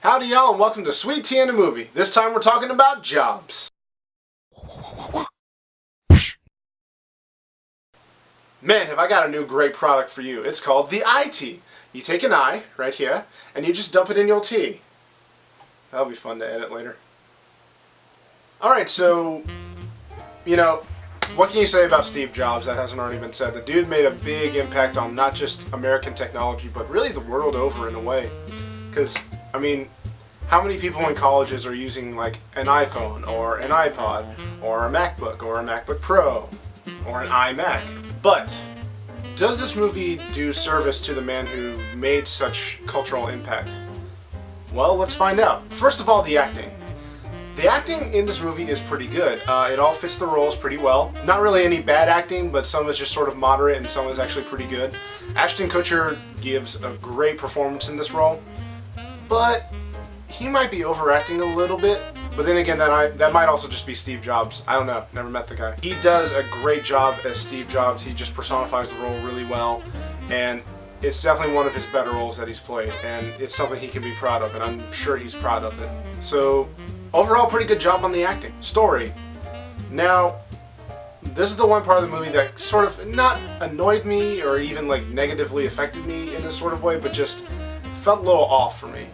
Howdy y'all and welcome to Sweet Tea and a Movie. This time we're talking about jobs. Man, have I got a new great product for you. It's called the eye tea. You take an eye, right here, and you just dump it in your tea. That'll be fun to edit later. Alright, so, what can you say about Steve Jobs that hasn't already been said? The dude made a big impact on not just American technology, but really the world over in a way. Because, how many people in colleges are using like an iPhone or an iPod or a MacBook or a MacBook Pro or an iMac? But does this movie do service to the man who made such cultural impact? Well, let's find out. First of all, the acting. The acting in this movie is pretty good. It all fits the roles pretty well. Not really any bad acting, but some is just sort of moderate and some is actually pretty good. Ashton Kutcher gives a great performance in this role, but he might be overacting a little bit. But then again, that might also just be Steve Jobs. I don't know, never met the guy. He does a great job as Steve Jobs. He just personifies the role really well, and it's definitely one of his better roles that he's played, and it's something he can be proud of, and I'm sure he's proud of it. So, overall, pretty good job on the acting. Story. Now, this is the one part of the movie that sort of not annoyed me or even like negatively affected me in a sort of way, but just felt a little off for me.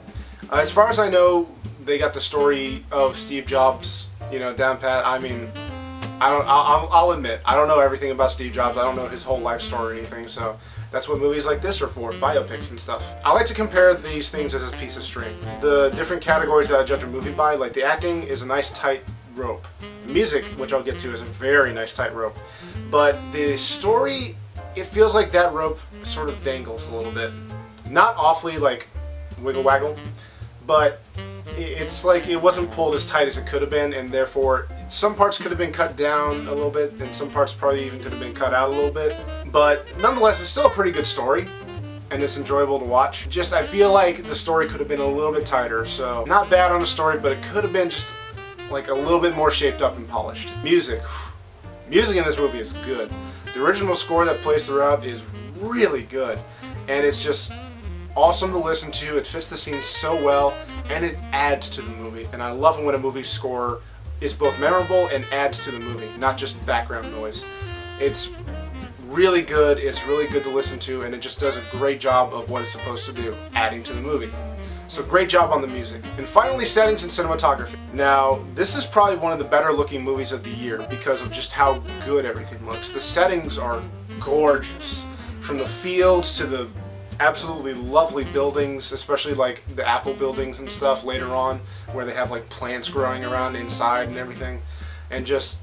As far as I know, they got the story of Steve Jobs, down pat. I'll admit, I don't know everything about Steve Jobs. I don't know his whole life story or anything, so that's what movies like this are for, biopics and stuff. I like to compare these things as a piece of string. The different categories that I judge a movie by, like the acting is a nice tight rope. Music, which I'll get to, is a very nice tight rope. But the story, it feels like that rope sort of dangles a little bit. Not awfully like wiggle waggle, but it's like it wasn't pulled as tight as it could have been, and therefore some parts could have been cut down a little bit, and some parts probably even could have been cut out a little bit. But nonetheless, it's still a pretty good story, and it's enjoyable to watch. Just, I feel like the story could have been a little bit tighter, so not bad on the story, but it could have been just like a little bit more shaped up and polished. Music. Music in this movie is good. The original score that plays throughout is really good, and it's just awesome to listen to. It fits the scene so well, and it adds to the movie. And I love when a movie score is both memorable and adds to the movie, not just background noise. It's really good, it's really good to listen to, and it just does a great job of what it's supposed to do, adding to the movie. So great job on the music. And finally, settings and cinematography. Now, this is probably one of the better looking movies of the year because of just how good everything looks. The settings are gorgeous. From the fields to the absolutely lovely buildings, especially like the Apple buildings and stuff later on, where they have like plants growing around inside and everything, and just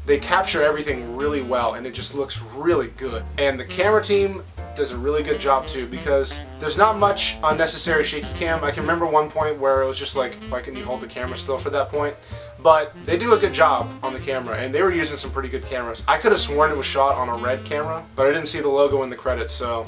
they capture everything really well, and it just looks really good. And the camera team does a really good job too, because there's not much unnecessary shaky cam. I can remember one point where it was just like, why couldn't you hold the camera still for that point? But they do a good job on the camera, and they were using some pretty good cameras. I could have sworn it was shot on a red camera, but I didn't see the logo in the credits, so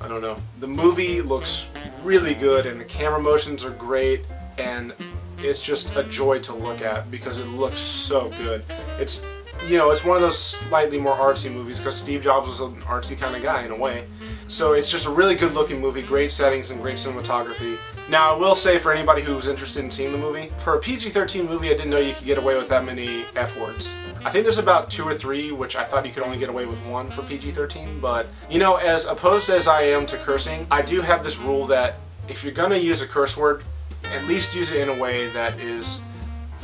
I don't know. The movie looks really good, and the camera motions are great, and it's just a joy to look at because it looks so good. It's, it's one of those slightly more artsy movies because Steve Jobs was an artsy kind of guy in a way. So it's just a really good looking movie, great settings and great cinematography. Now I will say, for anybody who's interested in seeing the movie, for a PG-13 movie I didn't know you could get away with that many F-words. I think there's about 2 or 3, which I thought you could only get away with 1 for PG-13, but as opposed as I am to cursing, I do have this rule that if you're gonna use a curse word, at least use it in a way that is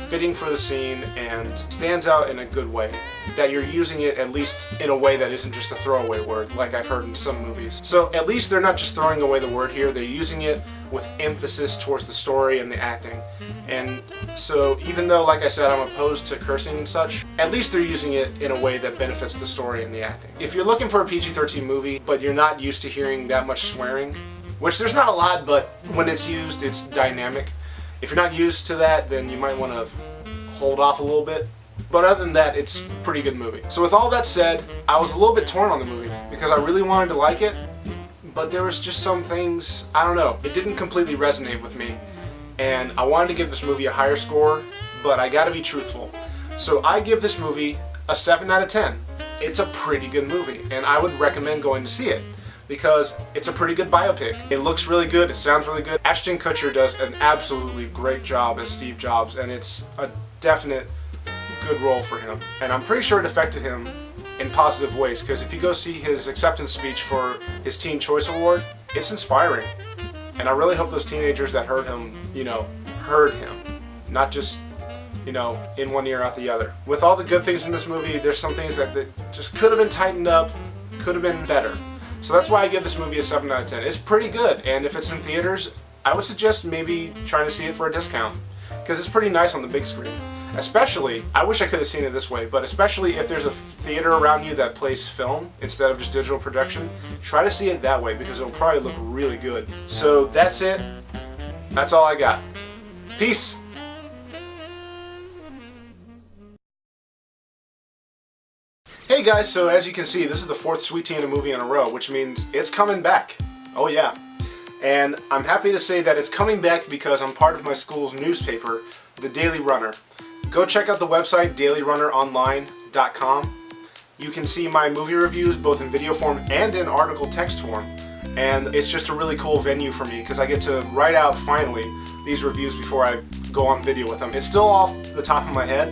fitting for the scene and stands out in a good way. That you're using it at least in a way that isn't just a throwaway word, like I've heard in some movies. So at least they're not just throwing away the word here, they're using it with emphasis towards the story and the acting. And so even though, like I said, I'm opposed to cursing and such, at least they're using it in a way that benefits the story and the acting. If you're looking for a PG-13 movie, but you're not used to hearing that much swearing, which there's not a lot, but when it's used, it's dynamic. If you're not used to that, then you might want to hold off a little bit. But other than that, it's a pretty good movie. So with all that said, I was a little bit torn on the movie because I really wanted to like it, but there was just some things, I don't know, it didn't completely resonate with me. And I wanted to give this movie a higher score, but I gotta be truthful. So I give this movie a 7 out of 10. It's a pretty good movie, and I would recommend going to see it. because it's a pretty good biopic. It looks really good, it sounds really good. Ashton Kutcher does an absolutely great job as Steve Jobs, and it's a definite good role for him. And I'm pretty sure it affected him in positive ways, because if you go see his acceptance speech for his Teen Choice Award, it's inspiring. And I really hope those teenagers that heard him, heard him, not just, in one ear out the other. With all the good things in this movie, there's some things that just could have been tightened up, could have been better. So that's why I give this movie a 7 out of 10. It's pretty good, and if it's in theaters, I would suggest maybe trying to see it for a discount, because it's pretty nice on the big screen. Especially, I wish I could have seen it this way, but especially if there's a theater around you that plays film instead of just digital projection, try to see it that way because it'll probably look really good. So that's it. That's all I got. Peace. Hey guys, so as you can see, this is the 4th Sweet Tea in a movie in a row, which means it's coming back. Oh yeah. And I'm happy to say that it's coming back because I'm part of my school's newspaper, The Daily Runner. Go check out the website, dailyrunneronline.com. You can see my movie reviews both in video form and in article text form. And it's just a really cool venue for me because I get to write out, finally, these reviews before I go on video with them. It's still off the top of my head,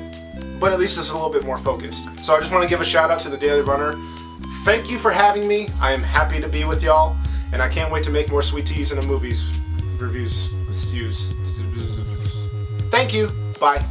but at least it's a little bit more focused. So I just want to give a shout out to The Daily Runner. Thank you for having me. I am happy to be with y'all, and I can't wait to make more Sweet Teas in the movies reviews. Thank you. Bye.